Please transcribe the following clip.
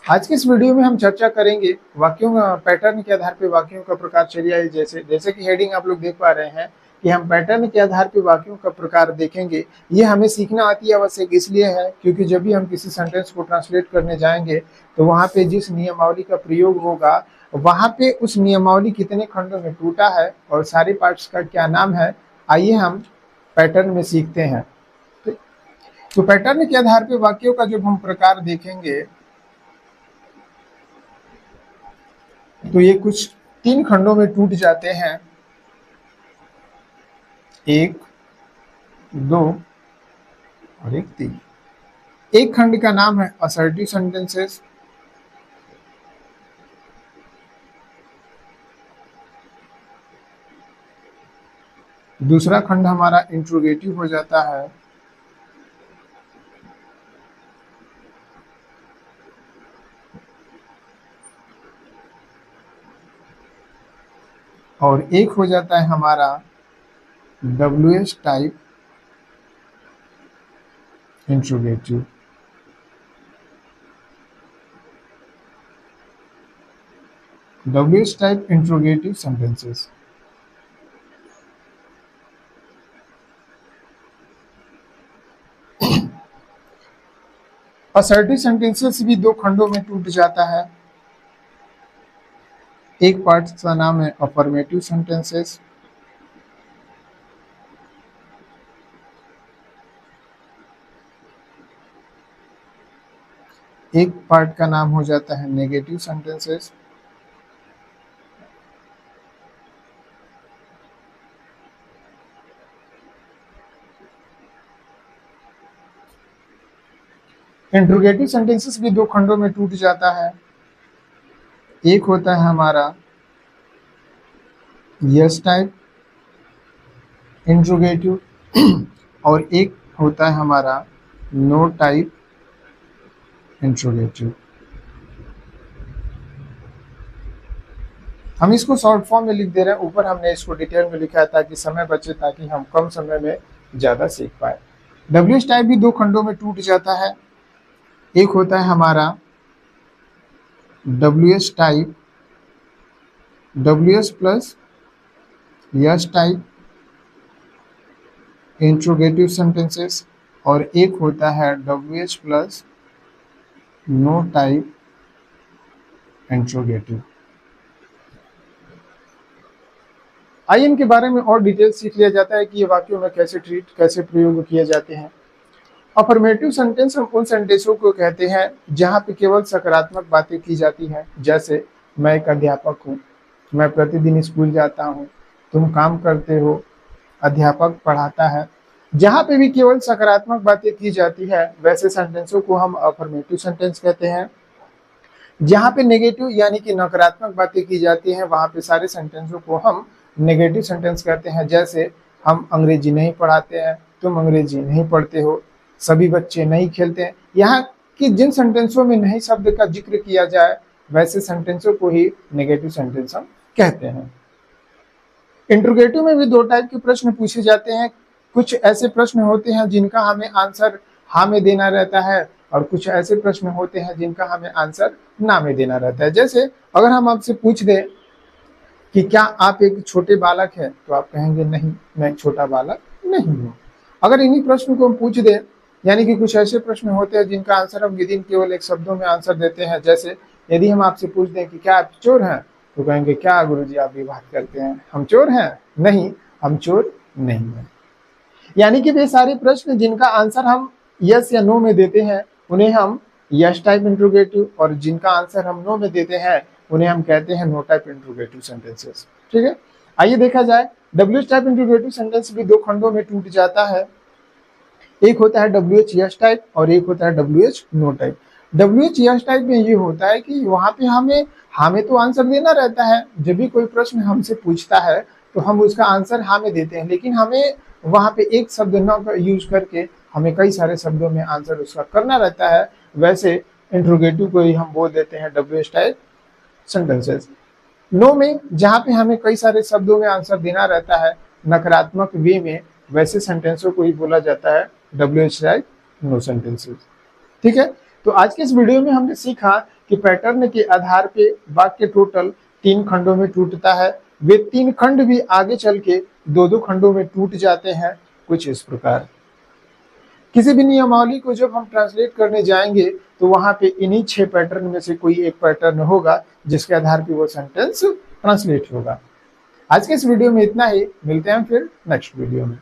आज के इस वीडियो में हम चर्चा करेंगे वाक्यों पैटर्न के आधार पर वाक्यों का प्रकार। चलिए आइए, जैसे जैसे कि हेडिंग आप लोग देख पा रहे हैं कि हम पैटर्न के आधार पर वाक्यों का प्रकार देखेंगे। ये हमें सीखना अति आवश्यक इसलिए है क्योंकि जब भी हम किसी सेंटेंस को ट्रांसलेट करने जाएंगे तो वहाँ पे जिस नियमावली का प्रयोग होगा वहाँ पे उस नियमावली कितने खंडों में टूटा है और सारे पार्ट्स का क्या नाम है, आइए हम पैटर्न में सीखते हैं। तो पैटर्न के आधार पर वाक्यों का जब हम प्रकार देखेंगे तो ये कुछ 3 खंडों में टूट जाते हैं, 1, 2 और 3। एक खंड का नाम है असर्टिव सेंटेंसेस, दूसरा खंड हमारा इंट्रोगेटिव हो जाता है, और एक हो जाता है हमारा WH type interrogative. WH type interrogative sentences. Assertive sentences भी 2 खंडों में टूट जाता है। एक पार्ट का नाम है अफर्मेटिव सेंटेंसेस, एक पार्ट का नाम हो जाता है नेगेटिव सेंटेंसेस। इंट्रोगेटिव सेंटेंसेस भी 2 खंडों में टूट जाता है। एक होता है हमारा यस टाइप इंट्रोगेटिव और एक होता है हमारा नो टाइप इंट्रोगेटिव। हम इसको शॉर्ट फॉर्म में लिख दे रहे हैं, ऊपर हमने इसको डिटेल में लिखा है ताकि समय बचे, ताकि हम कम समय में ज्यादा सीख पाए। WH टाइप भी 2 खंडों में टूट जाता है। एक होता है हमारा WH type WH plus yes type interrogative sentences और एक होता है WH plus no type interrogative. आइए इनके बारे में और डिटेल सीख लिया जाता है कि ये वाक्यों में कैसे प्रयोग किए जाते हैं। अफर्मेटिव सेंटेंस हम उन सेंटेंसों को कहते हैं जहां पे केवल सकारात्मक बातें की जाती हैं, जैसे मैं एक अध्यापक हूँ, मैं प्रतिदिन स्कूल जाता हूँ, तुम काम करते हो, अध्यापक पढ़ाता है। जहां पे भी केवल सकारात्मक बातें की जाती है वैसे सेंटेंसों को हम अफर्मेटिव सेंटेंस कहते हैं। जहां पे नेगेटिव यानी कि नकारात्मक बातें की जाती हैं वहां पे सारे सेंटेंसों को हम नेगेटिव सेंटेंस कहते हैं। जैसे हम अंग्रेजी नहीं पढ़ाते हैं, तुम अंग्रेजी नहीं पढ़ते हो, सभी बच्चे नहीं खेलते हैं। यहाँ की जिन सेंटेंसों में नहीं शब्द का जिक्र किया जाए वैसे सेंटेंसों को ही नेगेटिव सेंटेंस हम कहते हैं। इंट्रोगेटिव में भी 2 टाइप के प्रश्न पूछे जाते हैं। कुछ ऐसे प्रश्न होते हैं जिनका हमें आंसर हाँ में देना रहता है और कुछ ऐसे प्रश्न होते हैं जिनका हमें आंसर ना में देना रहता है। जैसे अगर हम आपसे पूछ दें कि क्या आप एक छोटे बालक हैं, तो आप कहेंगे नहीं, मैं एक छोटा बालक नहीं हूँ। अगर इन्हीं प्रश्न को हम पूछ दें, यानी कि कुछ ऐसे प्रश्न होते हैं जिनका आंसर हम विदिन केवल एक शब्दों में आंसर देते हैं। जैसे यदि हम आपसे पूछ दें कि क्या आप चोर हैं, तो कहेंगे क्या गुरुजी आप ये बात करते हैं, हम चोर हैं? नहीं, हम चोर नहीं हैं। यानी कि वे सारे प्रश्न जिनका आंसर हम यस या नो में देते हैं उन्हें हम यस टाइप इंट्रोगेटिव, और जिनका आंसर हम नो में देते हैं उन्हें हम कहते हैं नो टाइप इंट्रोगेटिव सेंटेंसेस। ठीक है, आइए देखा जाए। WH टाइप इंट्रोगेटिव सेंटेंस भी 2 खंडों में टूट जाता है। एक होता है WH यस टाइप और एक होता है WH no type. WH yes type में ये होता है कि वहां पे हमें तो आंसर देना रहता है। जब भी कोई प्रश्न हमसे पूछता है तो हम उसका आंसर हाँ में देते हैं, लेकिन हमें वहां पे एक शब्द न यूज करके हमें कई सारे शब्दों में आंसर उसका करना रहता है। वैसे इंट्रोगेटिव को ही हम बोल देते हैं WH टाइप सेंटेंसेस। नो में जहां पे हमें कई सारे शब्दों में आंसर देना रहता है नकारात्मक वे में, वैसे सेंटेंसों को ही बोला जाता है WH टाइप नो सेंटेंसेस। ठीक है, तो आज के इस वीडियो में हमने सीखा कि पैटर्न के आधार पे वाक्य टोटल 3 खंडों में टूटता है। वे 3 खंड भी आगे चल के 2-2 खंडों में टूट जाते हैं कुछ इस प्रकार। किसी भी नियमावली को जब हम ट्रांसलेट करने जाएंगे तो वहां पे इन्हीं 6 पैटर्न में से कोई एक पैटर्न होगा जिसके आधार पे वो सेंटेंस ट्रांसलेट होगा। आज के इस वीडियो में इतना ही, मिलते हैं फिर नेक्स्ट वीडियो में।